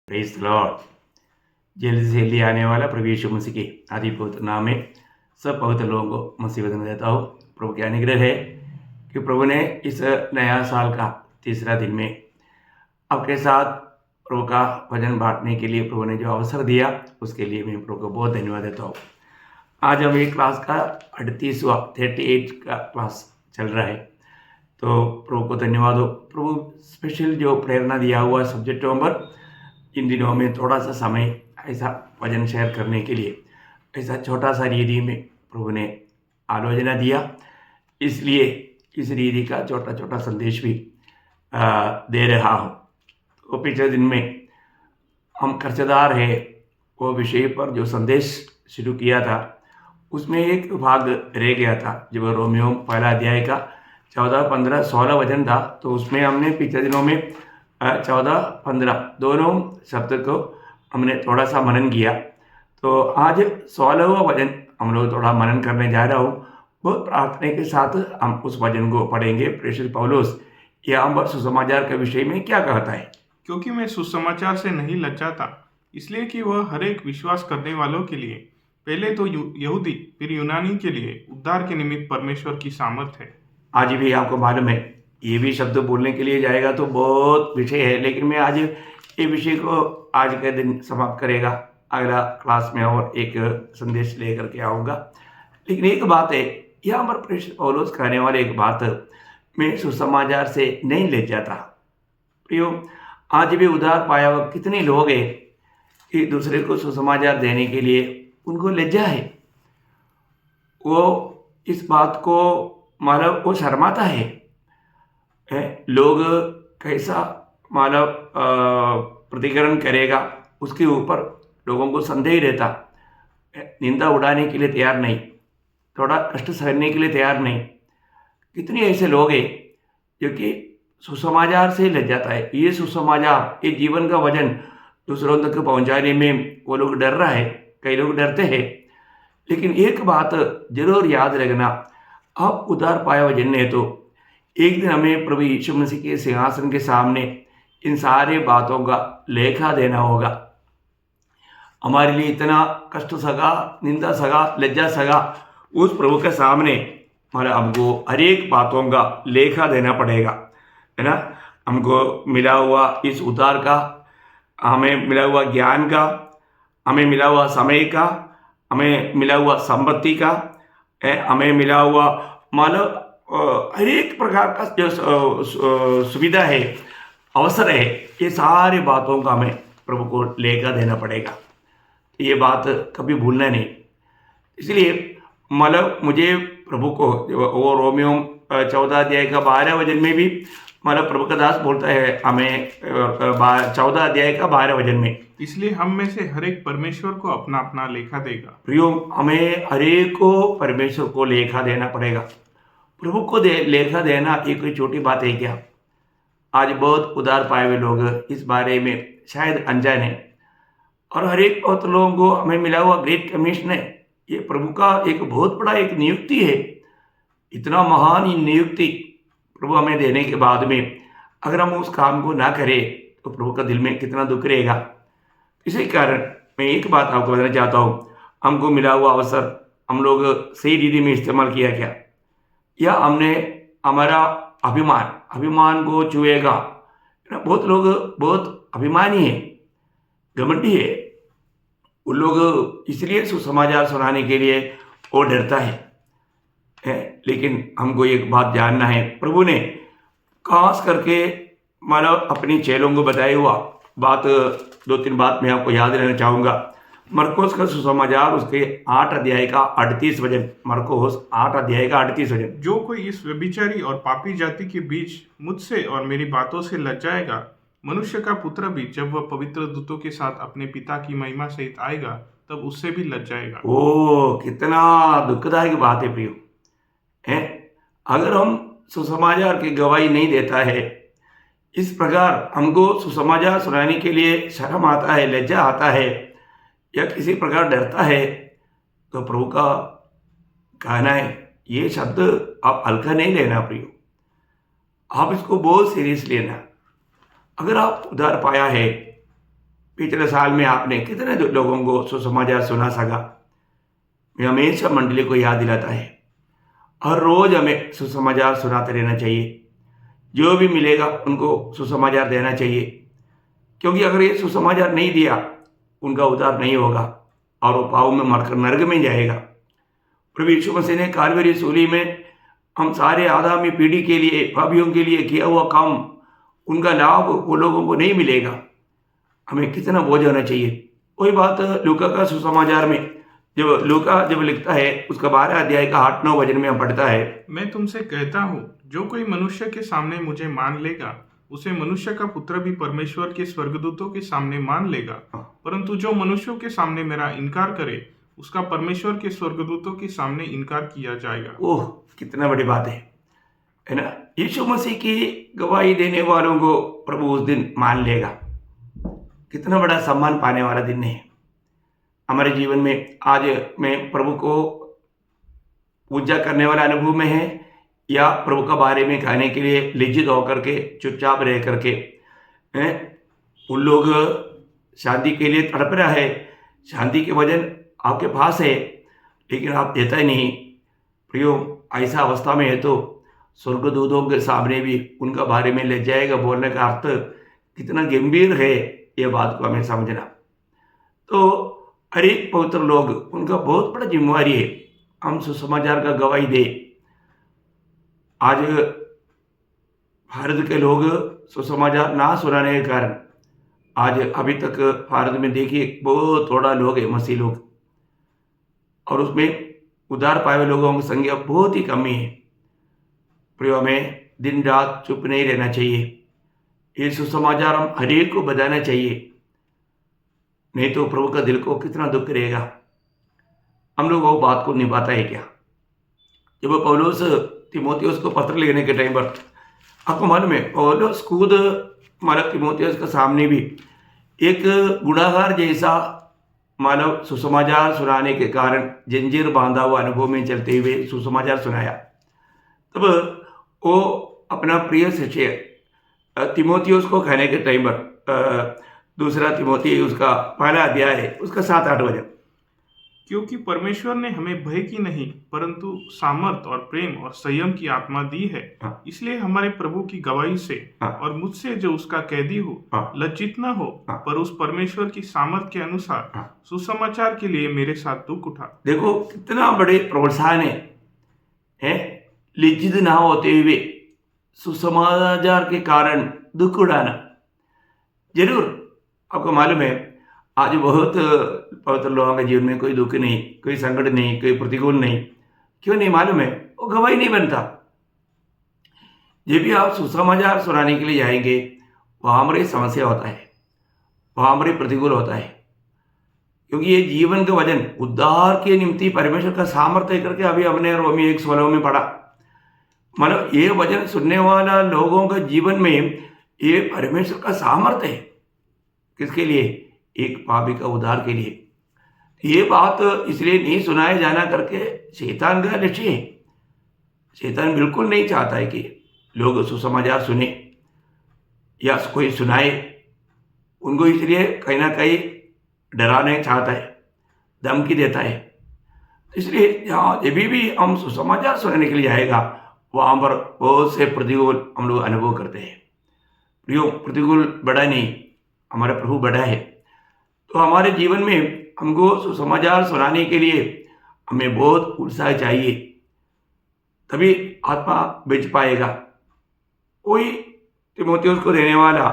Praise Lord. जल्दी से जल्दी आने वाला प्रभु यीशु मसीह के आदि पवित्र नाम में सब पवित्र लोगों को मसीह वचन देता हूँ। प्रभु के अनुग्रह है कि प्रभु ने इस नया साल का तीसरा दिन में आपके साथ प्रभु का वचन बांटने के लिए प्रभु ने जो अवसर दिया उसके लिए मैं प्रभु को बहुत धन्यवाद देता हूँ। आज हम एक क्लास का 38 का क्लास चल रहा है, तो प्रभु को धन्यवाद हो। प्रभु स्पेशल जो प्रेरणा दिया हुआ सब्जेक्टों पर इन दिनों में थोड़ा सा समय ऐसा वचन शेयर करने के लिए ऐसा छोटा सा रीति में प्रभु ने आलोचना दिया, इसलिए इस रीति का छोटा छोटा संदेश भी दे रहा हूँ। तो पिछले दिन में हम कर्जदार है वो विषय पर जो संदेश शुरू किया था उसमें एक भाग रह गया था। जब रोमियो पहला अध्याय का 14, 15, 16 वचन था, तो उसमें हमने पिछले दिनों में 14, 15 दोनों शब्द को हमने थोड़ा सा मनन किया। तो आज 16वां वचन हम लोग थोड़ा मनन करने जा रहा हूँ। बहुत प्रार्थना के साथ हम उस वचन को पढ़ेंगे। प्रेषित पौलुस यहाँ पर सुसमाचार के विषय में क्या कहता है? क्योंकि मैं सुसमाचार से नहीं लज्जाता, इसलिए कि वह हर एक विश्वास करने वालों के लिए, पहले तो यहूदी फिर यूनानी के लिए उद्धार के निमित्त परमेश्वर की सामर्थ है। आज भी आपको मालूम है ये भी शब्द बोलने के लिए जाएगा तो बहुत विषय है, लेकिन मैं आज ये विषय को आज के दिन समाप्त करेगा। अगला क्लास में और एक संदेश लेकर के आऊँगा। लेकिन एक बात है, यहाँ पर प्रेषित पौलुस कहने वाले एक बात, मैं सुसमाचार से नहीं ले जाता। प्रियो, आज भी उद्धार पाया हुआ कितने लोग हैं कि दूसरे को सुसमाचार देने के लिए उनको लज्जा है, वो इस बात को मतलब वो शर्माता है। लोग कैसा मतलब प्रतिकरण करेगा उसके ऊपर लोगों को संदेह रहता, निंदा उड़ाने के लिए तैयार नहीं, थोड़ा कष्ट सहने के लिए तैयार नहीं। कितने ऐसे लोग हैं जो कि सुसमाचार से लग जाता है। ये सुसमाचार, ये जीवन का वचन दूसरों तक पहुंचाने में वो लोग डर रहा है, कई लोग डरते हैं। लेकिन एक बात जरूर याद रखना, आप उद्धार पाया वचन है तो एक दिन हमें प्रभु यीशु मसीह के सिंहासन के सामने इन सारे बातों का लेखा देना होगा। हमारे लिए इतना कष्ट सगा, निंदा सगा, लज्जा सगा, उस प्रभु के सामने हमारा हमको हर एक बातों का लेखा देना पड़ेगा, है ना। हमको मिला हुआ इस उद्धार का, हमें मिला हुआ ज्ञान का, हमें मिला हुआ समय का, हमें मिला हुआ संपत्ति का, हमें मिला हुआ मतलब हर एक प्रकार का जो सुविधा है, अवसर है, ये सारी बातों का हमें प्रभु को लेकर देना पड़ेगा। ये बात कभी भूलना नहीं। इसलिए मतलब मुझे प्रभु को वो रोमियो 14 अध्याय का 12 वचन में भी मतलब प्रभु का दास बोलता है हमें 14 अध्याय का 12 वचन में, इसलिए हम में से हर एक परमेश्वर को अपना अपना लेखा देगा। प्रियो, हमें हर एक को परमेश्वर को लेखा देना पड़ेगा। प्रभु को लेखा देना ये कोई छोटी बात है क्या? आज बहुत उदार पाए हुए लोग इस बारे में शायद अनजान है। और हर एक बहुत लोगों को हमें मिला हुआ ग्रेट कमीशन है, ये प्रभु का एक बहुत बड़ा एक नियुक्ति है। इतना महान नियुक्ति प्रभु हमें देने के बाद में अगर हम उस काम को ना करें तो प्रभु का दिल में कितना दुख रहेगा। इसी कारण मैं एक बात आपको बताना चाहता हूँ, हमको मिला हुआ अवसर हम लोग सही रीति में इस्तेमाल किया क्या, या हमने हमारा अभिमान को छुएगा। बहुत लोग बहुत अभिमानी है, घमंडी है, उन लोग इसलिए सुसमाचार सुनाने के लिए वो डरता है। लेकिन हमको एक बात जानना है, प्रभु ने खास करके मतलब अपनी चेलों को बताया हुआ बात, 2-3 बात मैं आपको याद रहना चाहूँगा। मरकोस का सुसमाचार उसके 8 अध्याय का 38 वचन, मरकोस 8 अध्याय का 38 वचन, जो कोई इस व्यभिचारी और पापी जाति के बीच मुझसे और मेरी बातों से लज्जाएगा, मनुष्य का पुत्र भी जब वह पवित्र दूतों के साथ अपने पिता की महिमा सहित आएगा तब उससे भी लज्जाएगा। ओ कितना दुखदायक बात है प्रियो, है। अगर हम सुसमाचार की गवाही नहीं देता है, इस प्रकार हमको सुसमाचार सुनाने के लिए शर्म आता है, लज्जा आता है, या किसी प्रकार डरता है, तो प्रभु का कहना है ये शब्द आप हल्का नहीं लेना प्रियो, आप इसको बहुत सीरियस लेना। अगर आप उद्धार पाया है पिछले साल में आपने कितने लोगों को सुसमाचार सुना सका। मैं हमेशा मंडली को याद दिलाता है, हर रोज हमें सुसमाचार सुनाते रहना चाहिए। जो भी मिलेगा उनको सुसमाचार देना चाहिए, क्योंकि अगर ये सुसमाचार नहीं दिया उनका उद्धार नहीं होगा और वो पाप में मरकर नरक में जाएगा। प्रभु यीशु मसीह ने कालवरी सूली में हम सारे आगामी पीढ़ी के लिए, पापियों के लिए किया हुआ काम, उनका लाभ वो लोगों को नहीं मिलेगा। हमें कितना बोझ होना चाहिए। वही बात लूका का सुसमाचार में जब लूका लिखता है, उसका 12 अध्याय का 8-9 वचन में हम पढ़ता है, मैं तुमसे कहता हूँ, जो कोई मनुष्य के सामने मुझे मान लेगा, उसे मनुष्य का पुत्र भी परमेश्वर के स्वर्गदूतों के सामने मान लेगा। परंतु जो मनुष्यों के सामने मेरा इनकार करे, उसका परमेश्वर के स्वर्गदूतों के सामने इनकार किया जाएगा। ओह, कितना बड़ी बात है ना। यीशु मसीह की गवाही देने वालों को प्रभु उस दिन मान लेगा। कितना बड़ा सम्मान पाने वाला दिन है हमारे जीवन में। आज मैं प्रभु को पूजा करने वाला अनुभव में है, या प्रभु का बारे में कहने के लिए लज्जित होकर के, चुपचाप रह करके उन लोग शांति के लिए तड़प रहा है, शांति के वजन आपके पास है, लेकिन आप देता ही नहीं। प्रियो, ऐसा अवस्था में है तो स्वर्गदूतों के सामने भी उनका बारे में ले जाएगा बोलने का अर्थ कितना गंभीर है, ये बात को हमें समझना। तो हर एक पवित्र लोग, उनका बहुत बड़ा जिम्मेवारी है, हम सुसमाचार का गवाही दे। आज भारत के लोग सुसमाचार ना सुनाने के कारण आज अभी तक भारत में देखिए बहुत थोड़ा लोग है मसीह लोग, और उसमें उद्धार पाए हुए लोगों की संख्या बहुत ही कमी है। प्रियो, हमें दिन रात चुप नहीं रहना चाहिए। ये सुसमाचार हम हर एक को बताना चाहिए, नहीं तो प्रभु का दिल को कितना दुख रहेगा। हम लोग वो बात को निभाता है क्या। जब पौलुस तीमुथियुस को पत्र लिखने के टाइम पर, आपको मालूम है, पौलुस खुद मानव तीमुथियुस के सामने भी एक गुनाहगार जैसा मानव सुसमाचार सुनाने के कारण जंजीर बांधा हुआ अनुभव में चलते हुए सुसमाचार सुनाया। तब वो अपना प्रिय शिष्य तीमुथियुस को कहने के टाइम पर, दूसरा तीमुथी उसका 1 अध्याय है, उसका 7-8 वचन, क्योंकि परमेश्वर ने हमें भय की नहीं परंतु सामर्थ और प्रेम और संयम की आत्मा दी है। इसलिए हमारे प्रभु की गवाही से और मुझसे जो उसका कैदी हो लज्जित न हो, पर उस परमेश्वर की सामर्थ के अनुसार सुसमाचार के लिए मेरे साथ दुख उठा। देखो कितना बड़े प्रोत्साहन है, लज्जित ना होते हुए सुसमाचार के कारण दुख उठाना। जरूर आपको मालूम है, आज बहुत पवित्र लोगों के जीवन में कोई दुख नहीं, कोई संकट नहीं, कोई प्रतिकूल नहीं। क्यों नहीं मालूम है? वो गवाही नहीं बनता। जब भी आप सुसमाचार सुनाने के लिए जाएंगे, वहाँ हमारी समस्या होता है, वहाँ हमारी प्रतिकूल होता है, क्योंकि ये जीवन का वजन उद्धार के निमित्त परमेश्वर का सामर्थ्य करके अभी हमने रोमी 1:16 में पढ़ा। मतलब ये वचन सुनने वाला लोगों का जीवन में ये परमेश्वर का सामर्थ्य है। किसके लिए? एक पापी का उद्धार के लिए। ये बात इसलिए नहीं सुनाए जाना करके शैतान का लक्ष्य है। शैतान बिल्कुल नहीं चाहता है कि लोग सुसमाचार सुने या कोई सुनाए। उनको इसलिए कहीं ना कहीं डराने चाहता है, धमकी देता है। इसलिए जहाँ जब भी हम सुसमाचार सुनाने के लिए जाएगा, वहाँ पर बहुत से प्रतिकूल हम लोग अनुभव करते हैं। प्रियो, प्रतिकूल बड़ा नहीं, हमारा प्रभु बड़ा है। तो हमारे जीवन में हमको सुसमाचार सुनाने के लिए हमें बहुत उत्साह चाहिए, तभी आत्मा बेच पाएगा। वही तीमुथियुस को देने वाला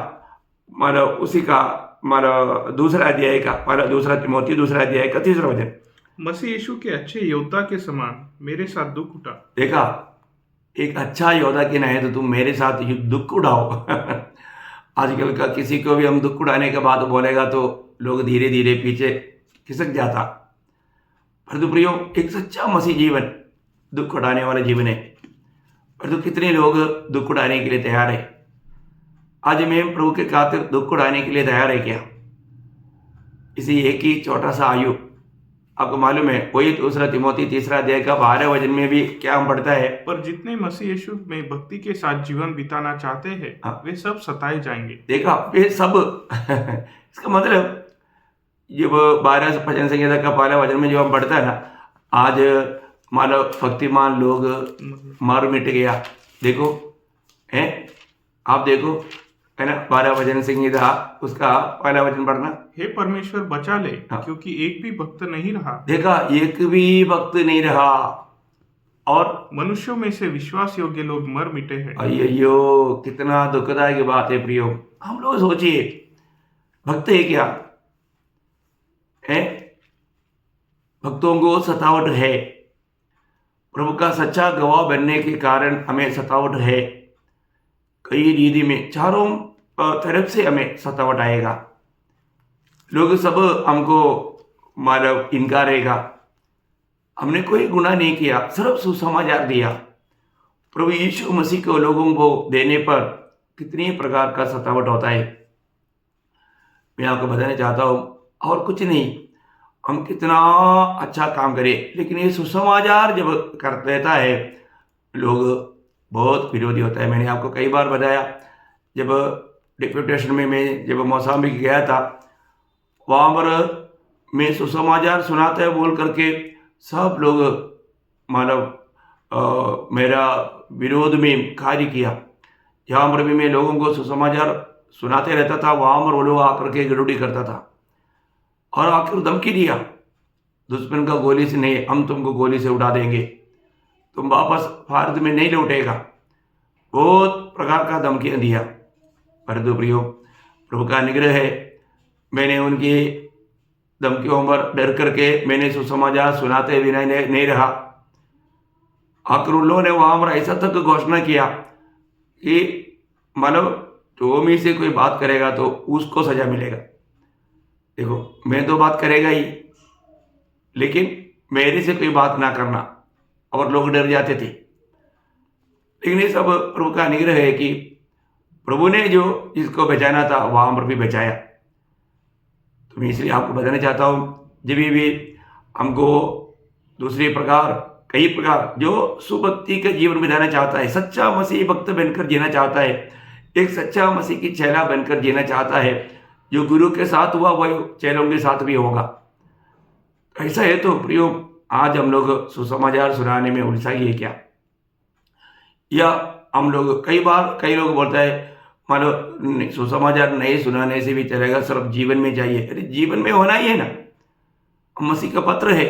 मानो उसी का मानो दूसरा अध्याय का मानो दूसरा तीमुथी दूसरा अध्याय का 3 वचन, मसीह यीशु के अच्छे योद्धा के समान मेरे साथ दुख उठा। देखा, एक अच्छा योद्धा के नाते तो तुम मेरे साथ दुख उठाओ। आजकल का किसी को भी हम दुख उठाने के बाद बोलेगा तो लोग धीरे धीरे पीछे खिसक जाता। परंतु प्रियो, एक सच्चा मसीह जीवन दुख उठाने वाला जीवन है। परंतु कितने लोग दुख उठाने के लिए तैयार है? आज मैं प्रभु के खातिर दुख उठाने के लिए तैयार है क्या? इसी एक ही छोटा सा आयु, आपको मालूम है, वही दूसरा तीमुथी 3 अध्याय का 12 वचन में भी क्या हम पढ़ता है? पर जितने मसीह यीशु में भक्ति के साथ जीवन बिताना चाहते हैं, वे सब सताए जाएंगे। देखा, वे सब इसका मतलब जब 12 भजन संहिता का पहला वचन में जब हम पढ़ता है ना, आज मानो भक्तिमान लोग मर मिट गया। देखो है, आप देखो है ना, 12 भजन संहिता उसका पहला वचन पढ़ना। हे परमेश्वर बचा ले, हाँ। क्योंकि एक भी भक्त नहीं रहा, देखा, एक भी भक्त नहीं रहा, और मनुष्यों में से विश्वास योग्य लोग मर मिटे हैं। अयो कितना दुखदायक की बात है प्रियो। हम लोग सोचिए, भक्त है क्या है? भक्तों को सतावट है, प्रभु का सच्चा गवाह बनने के कारण हमें सतावट है। कई रीति में चारों तरफ से हमें सतावट आएगा। लोग सब हमको मानव इनकारेगा। हमने कोई गुनाह नहीं किया, सिर्फ सुसमाचार दिया। प्रभु यीशु मसीह को लोगों को देने पर कितनी प्रकार का सतावट होता है, मैं आपको बताना चाहता हूँ। और कुछ नहीं, हम कितना अच्छा काम करें, लेकिन ये सुसमाचार जब कर देता है, लोग बहुत विरोधी होता है। मैंने आपको कई बार बताया, जब डिप्यूटेशन में मैं जब मौसाम्बिक गया था, वहाँ पर मैं सुसमाचार सुनाता है बोल करके सब लोग मानव मेरा विरोध में कार्य किया। जहाँ पर भी मैं लोगों को सुसमाचार सुनाते रहता था, वहाँ पर वो लोग आकर के गड़बड़ी करता था और आखिर धमकी दिया, दुश्मन का गोली से नहीं, हम तुमको गोली से उड़ा देंगे, तुम वापस भारत में नहीं लौटेगा। बहुत प्रकार का धमकियाँ दिया। परंतु प्रियो, प्रभु का अनुग्रह है, मैंने उनकी धमकियों पर डर करके मैंने सुसमाचार सुनाते बिना नहीं रहा। आखिर उन लोगों ने वहाँ पर ऐसा तक घोषणा किया कि मानव जो में से कोई बात करेगा तो उसको सजा मिलेगा। देखो, मैं तो बात करेगा ही, लेकिन मेरे से कोई बात ना करना, और लोग डर जाते थे। लेकिन ये सब प्रभु का अनुग्रह है कि प्रभु ने जो जिसको बचाना था वहाँ पर भी बचाया। तो मैं इसलिए आपको बताना चाहता हूँ, जब भी हमको दूसरे प्रकार कई प्रकार जो सुभक्ति का जीवन बिताना चाहता है, सच्चा मसीह भक्त बनकर जीना चाहता है, एक सच्चा मसीह की चेला बनकर जीना चाहता है, जो गुरु के साथ हुआ वही चेलों के साथ भी होगा। ऐसा है तो प्रियो, आज हम लोग सुसमाचार सुनाने में उलझाई है क्या? या हम लोग कई लोग बोलता है मानो सुसमाचार नहीं सुनाने से भी चलेगा, सिर्फ जीवन में चाहिए। अरे जीवन में होना ही है ना, मसीह का पत्र है।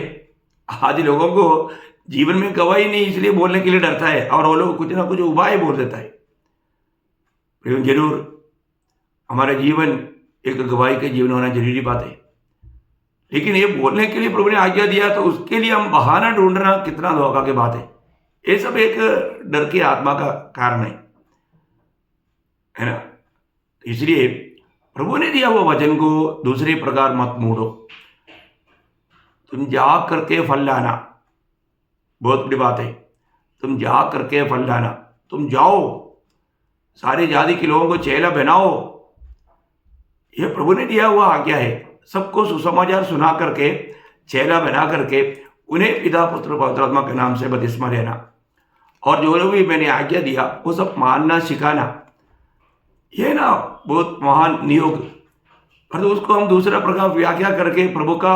आज लोगों को जीवन में गवाही नहीं, इसलिए बोलने के लिए डरता है, और वो लोग कुछ ना कुछ उपाय बोल देता है। जरूर हमारा जीवन एक गवाही का जीवन होना जरूरी बात है, लेकिन ये बोलने के लिए प्रभु ने आज्ञा दिया, तो उसके लिए हम बहाना ढूंढना कितना धोखा की बात है। ये सब एक डर की आत्मा का कारण है ना। इसलिए प्रभु ने दिया हुआ वचन को दूसरे प्रकार मत मोड़ो। तुम जा करके फल लाना, बहुत बड़ी बात है। तुम जा करके फल लाना, तुम जाओ, सारी जाति के लोगों को चेला बनाओ। यह प्रभु ने दिया हुआ आज्ञा है। सबको सुसमाचार सुना करके चेला बना करके उन्हें पिता पुत्र पवित्र आत्मा के नाम से बपतिस्मा लेना, और जो भी मैंने आज्ञा दिया वो सब मानना सिखाना। ये ना बहुत महान नियोग, पर उसको हम दूसरा प्रकार व्याख्या करके प्रभु का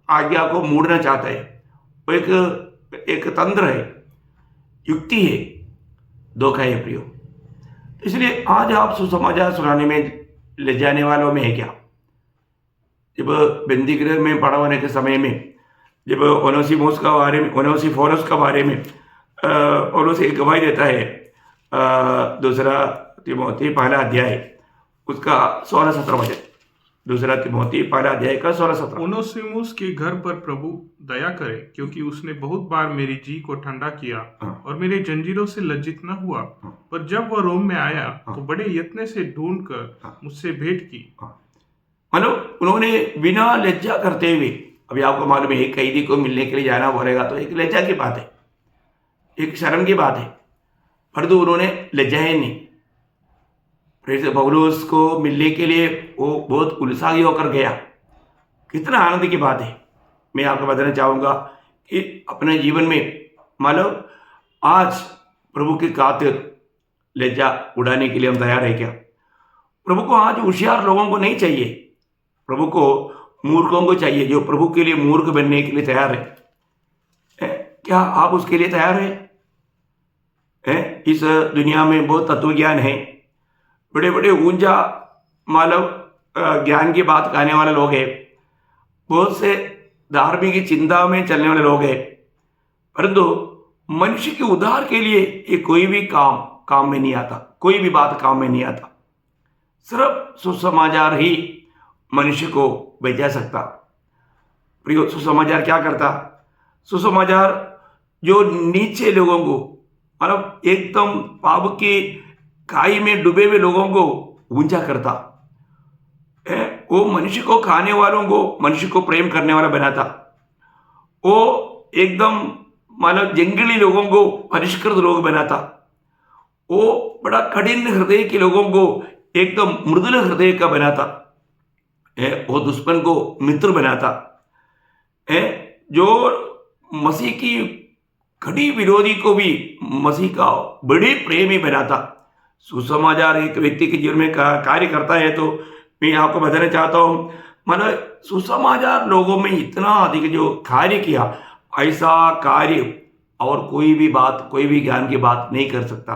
आज्ञा को मोड़ना चाहते हैं। वो एक तंत्र है, युक्ति है, धोखा है प्रियो। इसलिए आज आप सुसमाचार सुनाने में ले जाने वालों में है क्या? जब बंदी गृह में पड़ा होने के समय में, जब ओनेसिफोरस का बारे में पौलुस एक गवाही देता है, दूसरा तिमोथी पहला अध्याय उसका 16-17 वचन, दूसरा तिमोथी पहला अध्याय का 16-17। ओनेसिमुस के घर पर प्रभु दया करे, क्योंकि उसने बहुत बार मेरी जी को ठंडा किया और मेरे जंजीरों से लज्जित न हुआ। पर जब वह रोम में आया तो बड़े यत्न से ढूंढकर मुझसे भेंट की। मतलब उन्होंने बिना लज्जा करते हुए, अभी आपको मालूम है एक कैदी को मिलने के लिए जाना पड़ेगा तो एक लज्जा की बात है, एक शर्म की बात है, परंतु उन्होंने लज्जा ही नहीं। पौलुस को मिलने के लिए वो बहुत उत्साही होकर गया। कितना आनंद की बात है। मैं आपको बताना चाहूँगा कि अपने जीवन में मतलब आज प्रभु की खातिर लज्जा उड़ाने के लिए हम तैयार है क्या? प्रभु को आज होशियार लोगों को नहीं चाहिए, प्रभु को मूर्खों को चाहिए, जो प्रभु के लिए मूर्ख बनने के लिए तैयार है। क्या आप उसके लिए तैयार हैं? इस दुनिया में बहुत तत्वज्ञान है, बड़े बड़े ऊंचा मानव ज्ञान की बात कहने वाले लोग हैं, बहुत से धार्मिक चिंता में चलने वाले लोग हैं, परंतु मनुष्य के उद्धार के लिए ये कोई भी काम में नहीं आता, कोई भी बात काम में नहीं आता। सिर्फ सुसमाचार ही मनुष्य को बचा सकता। प्रियो, सुसमाचार क्या करता? सुसमाचार जो नीचे लोगों को, मतलब एकदम पाप की खाई में डूबे हुए लोगों को ऊंचा करता। वो मनुष्य को खाने वालों को मनुष्य को प्रेम करने वाला बनाता। वो एकदम मानो जंगली लोगों को परिष्कृत लोग बनाता। वो बड़ा कठिन हृदय के लोगों को एकदम मृदुल हृदय का बनाता। वो दुश्मन को मित्र बनाता। जो मसीह की कड़ी विरोधी को भी मसीह का बड़े प्रेमी बनाता। सुसमाचार एक व्यक्ति के जीवन में कार्य करता है, तो मैं आपको बताना चाहता हूँ, मतलब सुसमाचार लोगों में इतना अधिक जो कार्य किया, ऐसा कार्य और कोई भी बात, कोई भी ज्ञान की बात नहीं कर सकता,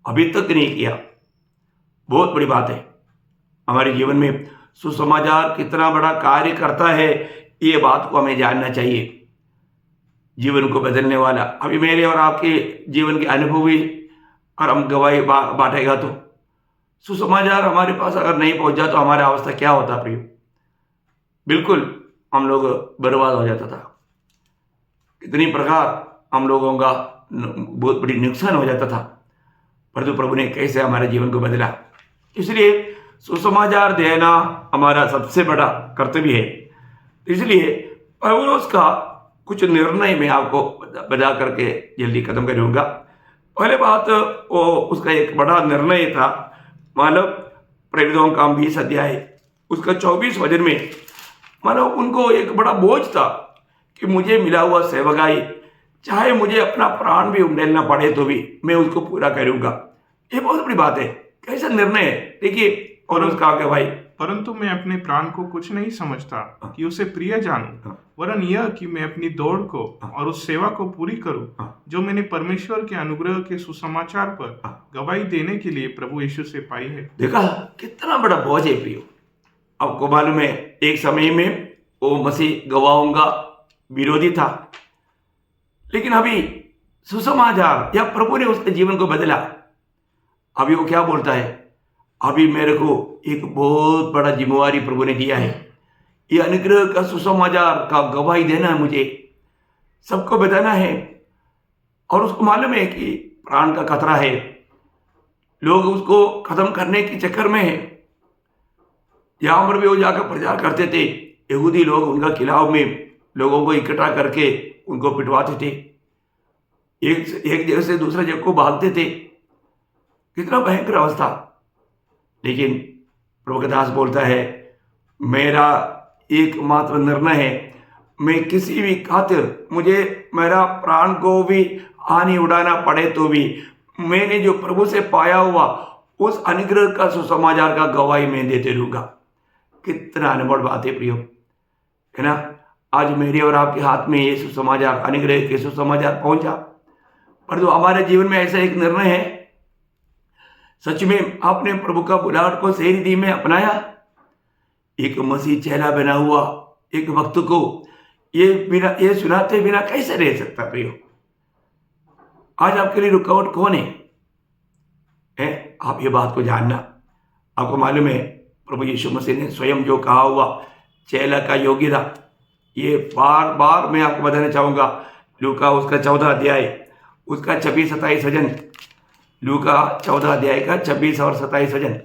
अभी तक नहीं किया। बहुत बड़ी बात है। हमारे जीवन में सुसमाचार कितना बड़ा कार्य करता है, ये बात को हमें जानना चाहिए। जीवन को बदलने वाला, अभी मेरे और आपके जीवन के अनुभवी और हम गवाही बांटेगा, तो सुसमाचार हमारे पास अगर नहीं पहुंचा तो हमारी अवस्था क्या होता प्रियो? बिल्कुल हम लोग बर्बाद हो जाता था। कितनी प्रकार हम लोगों का बहुत बड़ी नुकसान हो जाता था, परंतु प्रभु ने कैसे हमारे जीवन को बदला। इसलिए सुसमाचार देना हमारा सबसे बड़ा कर्तव्य है। इसलिए पौलुस का कुछ निर्णय मैं आपको बता करके जल्दी खत्म करूंगा। पहले बात, वो उसका एक बड़ा निर्णय था, मानव प्रेरितों का 20 अध्याय उसका 24 वचन में, मानो उनको एक बड़ा बोझ था कि मुझे मिला हुआ सेवकाई, चाहे मुझे अपना प्राण भी उंडेलना पड़े तो भी मैं उसको पूरा करूंगा। ये बहुत बड़ी बात है। कैसा निर्णय है? देखिए, और उसका आगे भाई, परंतु मैं अपने प्राण को कुछ नहीं समझता कि उसे प्रिय जानूं, वरन यह कि मैं अपनी दौड़ को और उस सेवा को पूरी करूं जो मैंने परमेश्वर के अनुग्रह के सुसमाचार पर गवाही देने के लिए प्रभु यीशु से पाई है। देखा कितना बड़ा बोझ है प्रियो। आपको मालूम है, एक समय में वो मसीह गवाहों का विरोधी था, लेकिन अभी सुसमाचार या प्रभु ने उसके जीवन को बदला। अभी वो क्या बोलता है? अभी मेरे को एक बहुत बड़ा जिम्मेवारी प्रभु ने दिया है, ये अनुग्रह का सुसमाचार का गवाही देना है, मुझे सबको बताना है। और उसको मालूम है कि प्राण का खतरा है, लोग उसको खत्म करने के चक्कर में है। यहां पर भी वो जाकर प्रचार करते थे, यहूदी लोग उनका खिलाफ में लोगों को इकट्ठा करके उनको पिटवाते थे, एक जगह से दूसरे जगह को भागते थे। कितना भयंकर अवस्था। लेकिन प्रभु का दास बोलता है, मेरा एकमात्र निर्णय है, मैं किसी भी खातिर, मुझे मेरा प्राण को भी हानि उड़ाना पड़े तो भी, मैंने जो प्रभु से पाया हुआ उस अनुग्रह का सुसमाचार का गवाही मैं देते रहूंगा। कितना अनमोल बात है प्रियो, है ना? आज मेरे और आपके हाथ में ये सुसमाचार, अनुग्रह के सुसमाचार पहुंचा, पर तो हमारे जीवन में ऐसा एक निर्णय है, सच में आपने प्रभु का बुलाहट को सही रीति में अपनाया? एक मसीह चेला बना हुआ एक भक्त को ये सुनाते बिना कैसे रह सकता प्रियो? आज आपके लिए रुकावट कौन है? आप ये बात को जानना। आपको मालूम है, प्रभु यीशु मसीह ने स्वयं जो कहा हुआ चेला का योग्यता, ये बार बार मैं आपको बताना चाहूंगा। लूका उसका 14 अध्याय उसका 26-27 वचन, लूका 14 अध्याय का 26 और 27 वचन।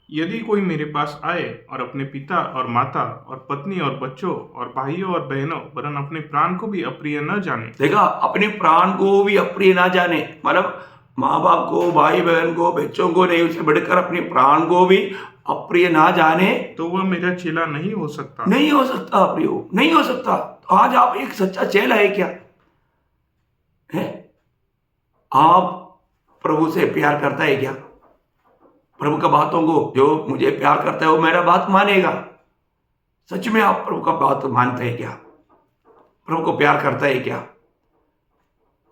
यदि कोई मेरे पास आए और अपने पिता और माता और पत्नी और बच्चों और भाइयों और बहनों वरन अपने प्राण को भी अप्रिय न जाने। देखा, अपने प्राण को भी अप्रिय ना जाने, मतलब माँ बाप को, भाई बहन को, बच्चों को नहीं, उससे बढ़कर अपने प्राण को भी अप्रिय ना जाने, तो वह मेरा चेला नहीं हो सकता। नहीं हो सकता प्रियो, नहीं हो सकता। तो आज आप एक सच्चा चेला है क्या? है आप प्रभु से प्यार करता है क्या? प्रभु का बातों को, जो मुझे प्यार करता है वो मेरा बात मानेगा। सच में आप प्रभु का बात मानते हैं क्या? प्रभु को प्यार करता है क्या?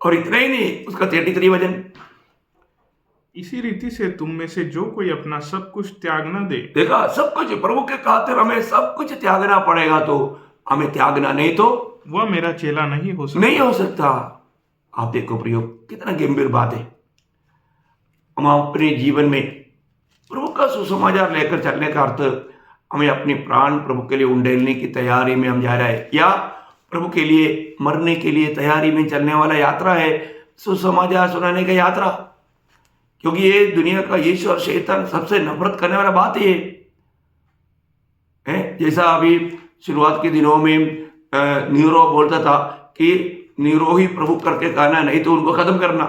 और इतना ही नहीं, उसका 33 वचन, इसी रीति से तुम में से जो कोई अपना सब कुछ त्याग न दे, देखा, सब कुछ प्रभु के खातिर हमें सब कुछ त्यागना पड़ेगा। तो हमें त्यागना नहीं तो वह मेरा चेला नहीं हो सकता। नहीं हो सकता। आप देखो प्रियो, कितना गंभीर बात है। हम अपने जीवन में प्रभु का सुसमाचार लेकर चलने का अर्थ हमें अपनी प्राण प्रभु के लिए उंडेलने की तैयारी में हम जा रहे हैं, या प्रभु के लिए मरने के लिए तैयारी में चलने वाला यात्रा है सुसमाचार सुनाने का यात्रा। क्योंकि ये दुनिया का यीशु और शैतान सबसे नफरत करने वाला बात है। जैसा अभी शुरुआत के दिनों में नीरो बोलता था कि नीरो ही प्रभु करके कहना, नहीं तो उनको खत्म करना।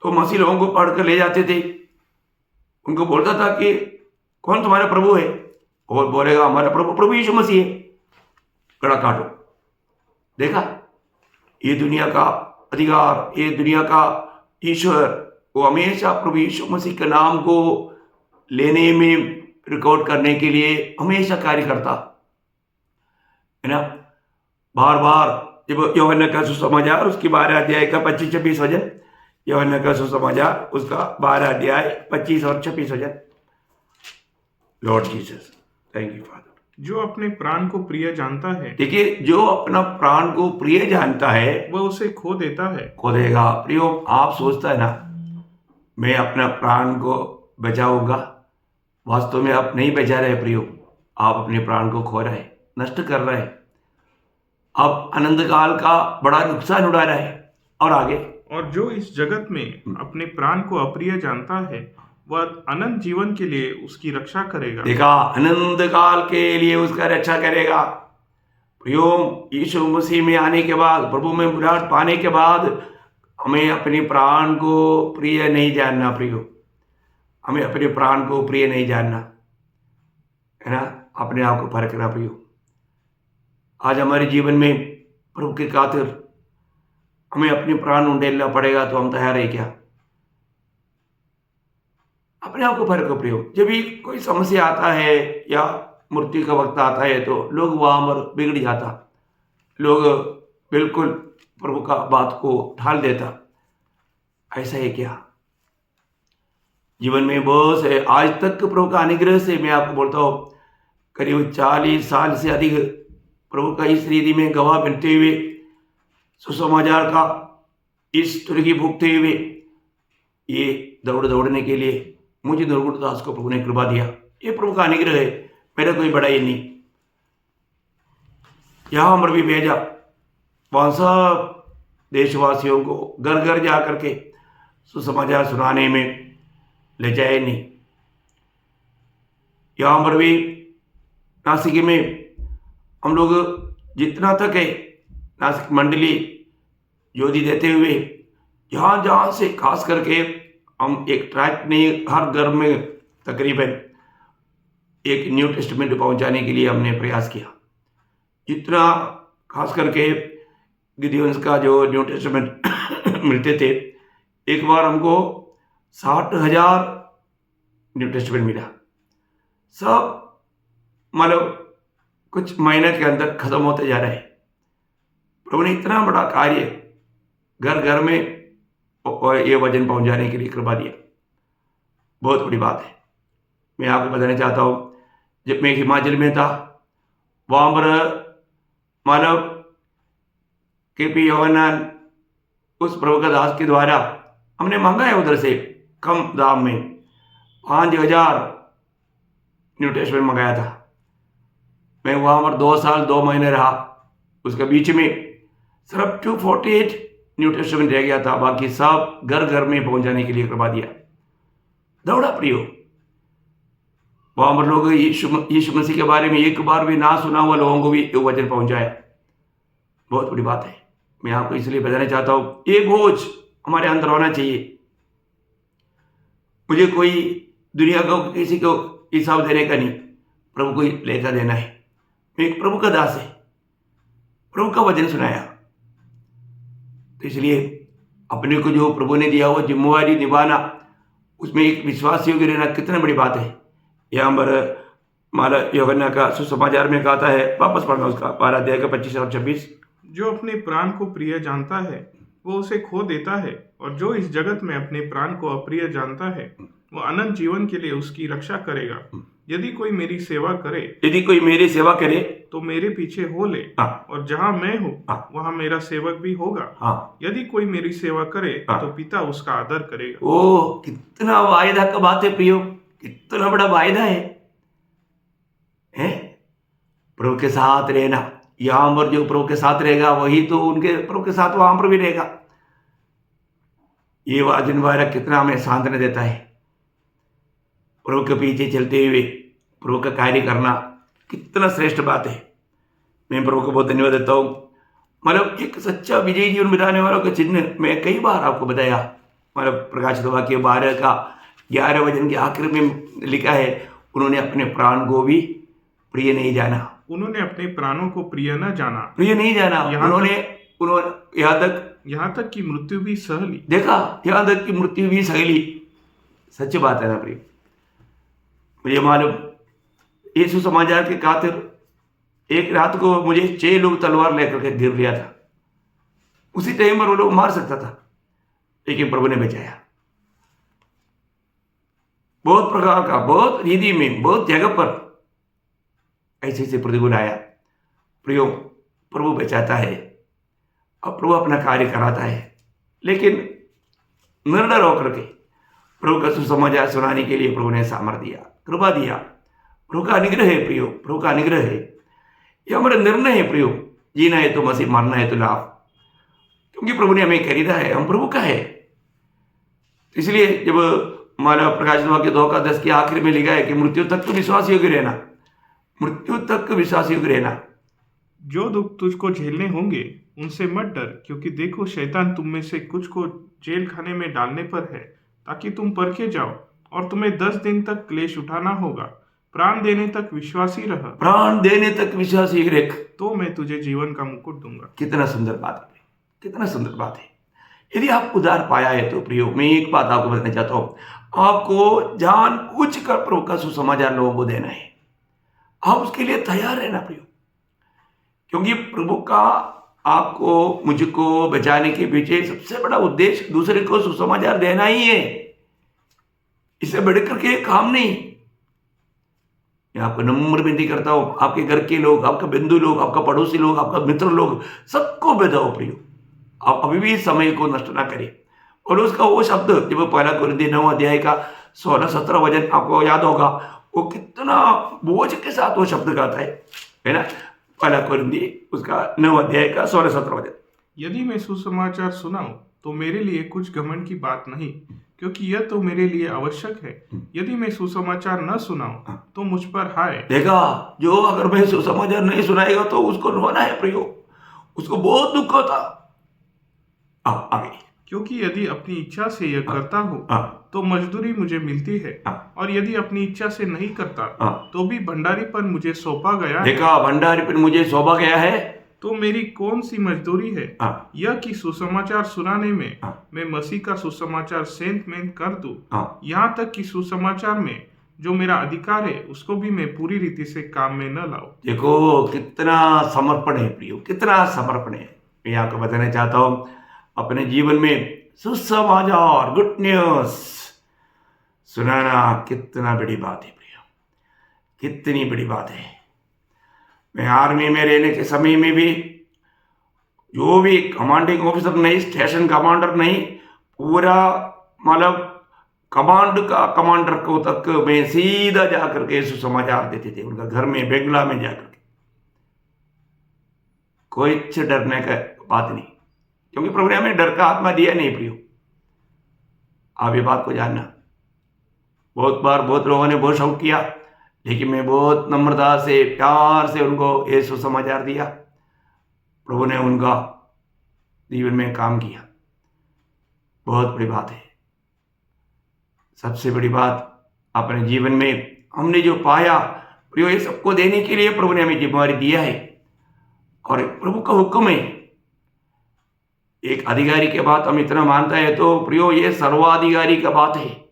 तो मसीह लोगों को पढ़कर ले जाते थे, उनको बोलता था कि कौन तुम्हारा प्रभु है, और बोलेगा हमारा प्रभु प्रभु यीशु मसीह है, गड़ा काटो। देखा, ये दुनिया का अधिकार, ये दुनिया का ईश्वर, वो हमेशा प्रभु यीशु मसीह के नाम को लेने में, रिकॉर्ड करने के लिए हमेशा कार्य करता है ना। बार बार जब यूहन्ना का सुसमाचार उसकी 12 अध्याय का 25-26 वचन, यूहन्ना का सुसमाचार उसका 12 अध्याय 25 और 26 वचन। Lord Jesus, thank you father. जो अपने प्राण को प्रिय जानता है, देखिए, जो अपना प्राण को प्रिय जानता है वह उसे खो देता है। खो देगा। प्रियो, आप सोचता है ना मैं अपना प्राण को बचाऊंगा, वास्तव में आप नहीं बचा रहे प्रियो, आप अपने प्राण को खो रहे, नष्ट कर रहे, आप अनंत काल का बड़ा नुकसान उड़ा रहे हैं। और आगे, और जो इस जगत में अपने प्राण को अप्रिय जानता है, वह अनंत जीवन के लिए उसकी रक्षा करेगा। देखा, अनंत काल के लिए उसका रक्षा करेगा। प्रियो, यीशु मसीह में आने के बाद, प्रभु में विराट पाने के बाद हमें अपने प्राण को प्रिय नहीं जानना प्रियो, हमें अपने प्राण को प्रिय नहीं जानना है ना, अपने आप को परखना प्रियो। आज हमारे जीवन में प्रभु के खातिर हमें अपने प्राण उंडेलना पड़ेगा, तो हम तैयार है क्या? अपने आप को परखो प्रियो। जब भी कोई समस्या आता है या मृत्यु का वक्त आता है तो लोग वहां पर बिगड़ जाता, लोग बिल्कुल प्रभु का बात को ढाल देता। ऐसा है क्या? जीवन में बहुत से, आज तक प्रभु का अनुग्रह से मैं आपको बोलता हूँ, करीब 40 साल से अधिक प्रभु का इस रीति में गवाह बनते हुए, सुसमाचार का इस तुर्की भुगते हुए, ये दौड़ने के लिए मुझे दुर्गुणदास को प्रभु ने कृपा दिया। ये प्रभु का अनुग्रह है, मेरा कोई बड़ाई नहीं। यहाँ पर भी भेजा, वहाँ सब देशवासियों को घर घर जा करके सुसमाचार सुनाने में ले जाए नहीं। यहाँ पर भी नासिक में हम लोग जितना तक है, नासिक मंडली ज्योति देते हुए जहाँ जहाँ से खास करके हम एक ट्रैक में हर घर में तकरीबन एक न्यू टेस्टमेंट पहुंचाने के लिए हमने प्रयास किया। जितना खास करके गिडियंस का जो न्यू टेस्टमेंट मिलते थे, एक बार हमको 60,000 न्यू टेस्टमेंट मिला। सब मतलब कुछ महीने के अंदर खत्म होते जा रहे हैं। प्रभु ने इतना बड़ा कार्य घर घर में ये वचन पहुंचाने के लिए कृपा दिया। बहुत बड़ी बात है। मैं आपको बताना चाहता हूँ, जब मैं हिमाचल में था, वहाँ पर मानव KP योहानन उस प्रभु का दास के द्वारा हमने मांगा है उधर से कम दाम में 5,000 न्यू टेस्टमेंट मंगाया था। मैं वहाँ पर 2 साल 2 महीने रहा। उसके बीच में सिर्फ 248 न्यू टेस्टमेंट रह गया था, बाकी सब घर घर में पहुंचाने के लिए करवा दिया। दौड़ा प्रियो, वहां पर लोग यीशु मसीह के बारे में एक बार भी ना सुना हुआ लोगों को भी ये वचन पहुंचाया। बहुत बड़ी बात है। मैं आपको इसलिए बताना चाहता हूं, ये बोझ हमारे अंदर होना चाहिए। मुझे कोई दुनिया को किसी को हिसाब देने का नहीं, प्रभु को लेकर देना है। मैं एक प्रभु का दास है, प्रभु का वचन सुनाया, तो इसलिए अपने को जो प्रभु ने दिया हुआ जिम्मेवारी निभाना, उसमें एक विश्वासियों के रहना कितना बड़ी बात है। यहाँ पर माला यूहन्ना का सुसमाचार में कहता है, वापस पढ़ना उसका 12 अध्याय का 25 और 26। जो अपने प्राण को प्रिय जानता है वो उसे खो देता है, और जो इस जगत में अपने प्राण को अप्रिय जानता है वो अनंत जीवन के लिए उसकी रक्षा करेगा। यदि कोई मेरी सेवा करे यदि कोई मेरी सेवा करे तो मेरे पीछे हो ले, हाँ। और जहाँ मैं हूँ हाँ। वहाँ मेरा सेवक भी होगा। हाँ। यदि कोई मेरी सेवा करे हाँ। तो पिता उसका आदर करेगा। ओ कितना वायदा का बात है प्रियो, कितना बड़ा वायदा है? प्रभु के साथ रहना, यहाँ पर जो प्रभु के साथ रहेगा वही तो उनके प्रभु के साथ वहां पर भी रहेगा। ये वचन वायदा कितना हमें सांत्वना देता है। प्रभु के पीछे चलते हुए प्रभु का कार्य करना कितना श्रेष्ठ बात है। मैं प्रभु को बहुत धन्यवाद देता हूँ। मतलब एक सच्चा विजयी जीवन बिताने वालों का चिन्ह मैं कई बार आपको बताया। मतलब प्रकाशित वाक्य 12 का 11 वचन के आखिर में लिखा है, उन्होंने अपने प्राण को भी प्रिय नहीं जाना। उन्होंने अपने प्राणों को प्रिय न जाना, प्रिय नहीं जाना। उन्होंने यहाँ तक कि मृत्यु भी सह ली। देखा, यहाँ तक कि मृत्यु भी सह ली। सच बात है ना प्रिय। मुझे मालूम यीशु समाचार के खातिर एक रात को मुझे 6 लोग तलवार लेकर के गिर लिया था। उसी टाइम पर वो लोग मार सकता था, लेकिन प्रभु ने बचाया। बहुत प्रकार का, बहुत रीति में, बहुत जगह पर ऐसे ऐसे प्रतिकूल आया। प्रियो, प्रभु बचाता है और प्रभु अपना कार्य कराता है, लेकिन निर्णय होकर के प्रभु का सुसमाचार सुनाने के लिए प्रभु ने सामर्थ्य दिया, कृपा दिया। प्रभु का अनुग्रह है प्रियो, प्रभु का अनुग्रह है। ये हमारा निर्णय है प्रियो। जीना है तो मसीह, मरना है तो लाभ, क्योंकि प्रभु ने हमें खरीदा है, हम प्रभु का है। इसलिए जब हमारा प्रकाशित वाक्य 2 का 10 के आखिर में लिखा है कि मृत्यु तक तो विश्वास योग्य रहना, मृत्यु तक विश्वास योग्य रहना। जो दुख तुझको झेलने होंगे उनसे मत डर, क्योंकि देखो शैतान तुम में से कुछ को जेल खाने में डालने पर है, ताकि तुम परखे जाओ, और तुम्हें 10 दिन तक क्लेश उठाना होगा। प्राण देने तक विश्वासी रह, प्राण देने तक विश्वासी रह, तो मैं तुझे जीवन का मुकुट दूंगा। कितना सुंदर बात है, कितना सुंदर बात है। यदि आप उधार पाया है तो प्रियो, मैं एक बात आपको बताना चाहता हूँ, आपको जानबूझ कर प्रभु का सुसमाचार लोगों को देना है। आप उसके लिए तैयार रहना प्रियो, क्योंकि प्रभु का आपको, मुझको बचाने के पीछे सबसे बड़ा उद्देश्य दूसरे को सुसमाचार देना ही है। इससे बढ़कर के काम नहीं। मैं आपको नम्र विनती करता हूं, आपके घर के लोग, आपका बंधु लोग, आपका पड़ोसी लोग, आपका मित्र लोग, सबको बताओ प्रियो। आप अभी भी समय को नष्ट ना करें। और उसका वो शब्द जब 1 कुरिन्थी 9 अध्याय का 16-17 वचन आपको याद होगा, वो कितना बोझ के साथ वो शब्द गाता है ना। 1 कुरिन्थी उसका 9 अध्याय का 16-17 वचन। यदि मैं सुसमाचार सुनाऊं तो मेरे लिए कुछ घमंड की बात नहीं, क्योंकि यह तो मेरे लिए आवश्यक है। यदि मैं सुसमाचार न सुनाऊं तो मुझ पर हाय। देखा, जो अगर मैं सुसमाचार नहीं सुनाएगा तो उसको रोना है प्रियो, उसको बहुत दुख होता। आगे, क्योंकि यदि अपनी इच्छा से यह करता हूँ तो मजदूरी मुझे मिलती है, और यदि अपनी इच्छा से नहीं करता तो भी भंडारीपन मुझे सौंपा गया है। देखा, भंडारीपन मुझे सौंपा गया है। तो मेरी कौन सी मजदूरी है यह कि सुसमाचार सुनाने में मैं मसीह का सुसमाचार सेंत मेंत कर दूं, यहाँ तक कि सुसमाचार में जो मेरा अधिकार है उसको भी मैं पूरी रीति से काम में न लाऊं। देखो कितना समर्पण है प्रियो, कितना समर्पण है। मैं आपको बताना चाहता हूँ, अपने जीवन में सुसमाचार, गुड न्यूज सुनाना कितना बड़ी बात है प्रियो, कितनी बड़ी बात है। मैं आर्मी में रहने के समय में भी जो भी कमांडिंग ऑफिसर नहीं, स्टेशन कमांडर नहीं, पूरा मतलब कमांड का कमांडर को तक मैं सीधा जाकर के सुसमाचार देते थे उनका घर में, बेंगला में जाकर के। कोई डरने का बात नहीं, क्योंकि प्रभु ने हमें डर का आत्मा दिया नहीं प्रियो। आप ये बात को जानना। बहुत बार बहुत लोगों ने बहुत शौक किया, लेकिन मैं बहुत नम्रता से, प्यार से उनको ये सुसमाचार दिया। प्रभु ने उनका जीवन में काम किया। बहुत बड़ी बात है। सबसे बड़ी बात अपने जीवन में हमने जो पाया प्रियो, ये सबको देने के लिए प्रभु ने हमें जिम्मेवारी दिया है, और प्रभु का हुक्म है। एक अधिकारी के बात हम इतना मानता है तो प्रियो, ये सर्वाधिकारी का बात है।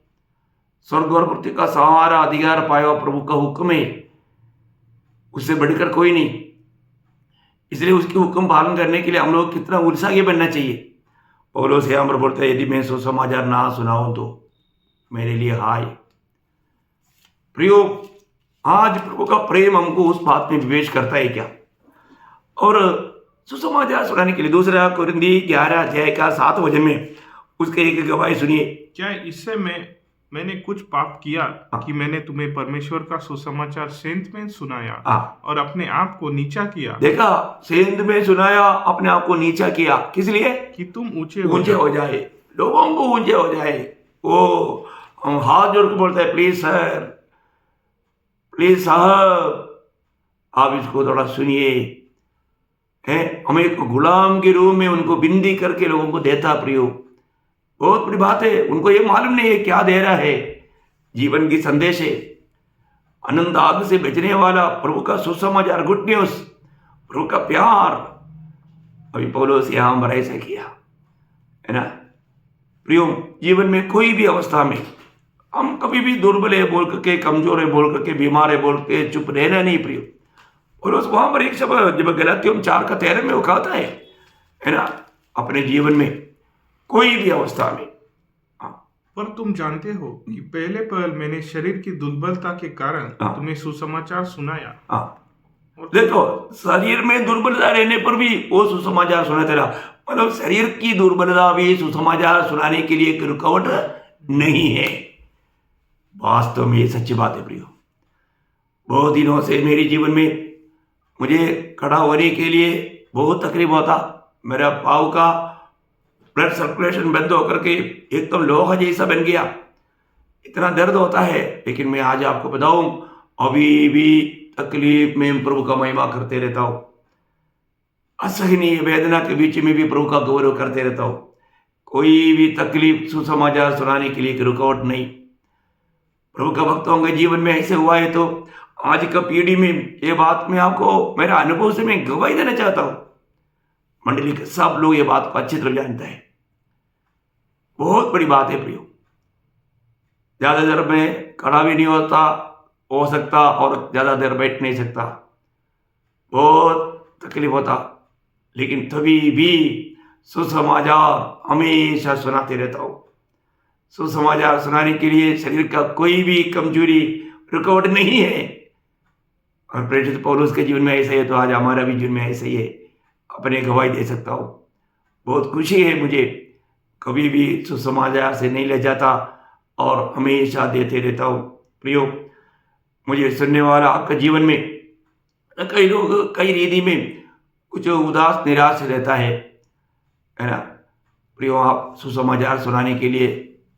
स्वर्ग और पृथ्वी का सारा अधिकार पाया हुआ प्रभु का हुक्म है उससे बढ़कर कोई नहीं। इसलिए उसके हुक्म पालन करने के लिए हम लोग कितना उत्साही बनना चाहिए। पौलुस यहाँ पर बोलते हैं, यदि मैं सुसमाचार ना सुनाऊं तो मेरे लिए हाय। प्रियो, आज प्रभु का प्रेम हमको उस बात में विवेश करता है क्या? और सुसमाचार सुनाने के लिए 2 कुरिन्थी 11 अध्याय का 7 वचन में उसके एक गवाही सुनिए। क्या इससे मैंने कुछ पाप किया कि मैंने तुम्हें परमेश्वर का सुसमाचार सेंत में सुनाया और अपने आप को नीचा किया? देखा, सेंत में सुनाया, अपने आप को नीचा किया। किस लिए? कि तुम ऊंचे हो जाए, लोगों को ऊंचे हो जाए। वो हम हाथ जोड़ के बोलते हैं, प्लीज सर, प्लीज साहब, आप इसको थोड़ा सुनिए। हम एक गुलाम के रूप में उनको बिंदी करके लोगों को देता। प्रियो, बहुत बड़ी बात है। उनको ये मालूम नहीं है क्या दे रहा है। जीवन की संदेश है, आनंद आग से बचने वाला प्रभु का सुसमाचार, गुड न्यूज, प्रभु का प्यार। अभी पौलुस यहां पर ऐसा किया है ना। प्रियो, जीवन में कोई भी अवस्था में हम कभी भी दुर्बल है बोल करके, कमजोर है बोल करके, बीमार है बोल के चुप रहना नहीं। प्रियो, पौलुस वहां पर एक शब्द जब गलातियों 4:13 में वो कहता है ना, अपने जीवन में कोई भी अवस्था में। पर तुम जानते हो कि पहले मैंने शरीर की दुर्बलता के कारण तुम्हें सुसमाचार सुनाया। देखो, शरीर में दुर्बलता रहने पर भी वो सुसमाचार सुनाते रहा। मतलब शरीर की दुर्बलता भी सुसमाचार सुनाने के लिए एक रुकावट नहीं है। वास्तव में ये सच्ची बात है। प्रियो, बहुत दिनों से मेरे जीवन में मुझे खड़ा होने के लिए बहुत तकलीफ होता। मेरा पाँव का ब्लड सर्कुलेशन बंद होकर के एकदम लोहा जैसा बन गया, इतना दर्द होता है। लेकिन मैं आज आपको बताऊं, अभी भी तकलीफ में प्रभु का महिमा करते रहता हूं। असहनीय वेदना के बीच में भी प्रभु का गौरव करते रहता हूं। कोई भी तकलीफ सुसमाचार सुनाने के लिए रुकावट नहीं। प्रभु का भक्तों के जीवन में ऐसे हुआ है तो आज का पीढ़ी में ये बात मैं आपको मेरा अनुभव से मैं गवाही देना चाहता हूं। मंडली के सब लोग ये बात को अच्छी तरह जानते हैं। बहुत बड़ी बात है प्रियो। ज्यादा देर में खड़ा भी नहीं हो सकता और ज्यादा देर बैठ नहीं सकता, बहुत तकलीफ होता। लेकिन तभी भी सुसमाचार हमेशा सुनाते रहता हूं। सुसमाचार सुनाने के लिए शरीर का कोई भी कमजोरी रुकावट नहीं है। और प्रेरित पौलुस के जीवन में ऐसा है तो आज हमारा भी जीवन में ऐसा ही है। अपने गवाही दे सकता हूं। बहुत खुशी है मुझे, कभी भी सुसमाचार से नहीं ले जाता और हमेशा देते रहता हूं। प्रियो, मुझे सुनने वाला आपका जीवन में कई लोग कई रीति में कुछ उदास निराश रहता है ना। प्रियो, आप सुसमाचार सुनाने के लिए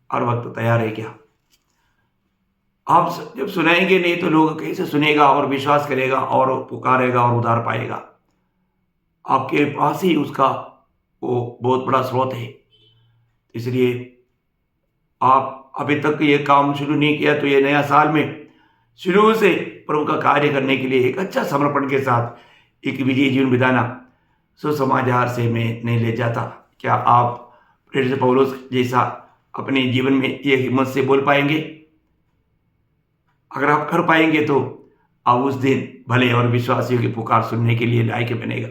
हर वक्त तैयार है क्या? आप जब सुनाएंगे नहीं तो लोग कैसे सुनेगा और विश्वास करेगा और पुकारेगा और उधार पाएगा? आपके पास ही उसका वो बहुत बड़ा स्रोत है। इसलिए आप अभी तक ये काम शुरू नहीं किया तो ये नया साल में शुरू से प्रभु का कार्य करने के लिए एक अच्छा समर्पण के साथ एक विजयी जीवन बिताना सुसमाचार से मैं नहीं ले जाता। क्या आप प्रेरित पौलुस जैसा अपने जीवन में ये हिम्मत से बोल पाएंगे? अगर आप कर पाएंगे तो आप उस दिन भले और विश्वासियों की पुकार सुनने के लिए लायक बनेगा।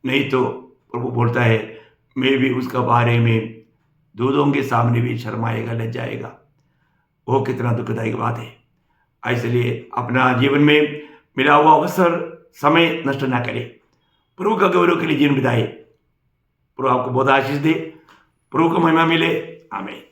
नहीं तो प्रभु बोलता है, मैं भी उसका बारे में दूधों के सामने भी शर्माएगा, लज जाएगा। वो कितना दुखदायक बात है। इसलिए अपना जीवन में मिला हुआ अवसर, समय नष्ट ना करें। प्रभु का गौरव के लिए जीवन बिताए। प्रभु आपको बहुत आशीष दे, प्रभु को महिमा मिले। आमीन।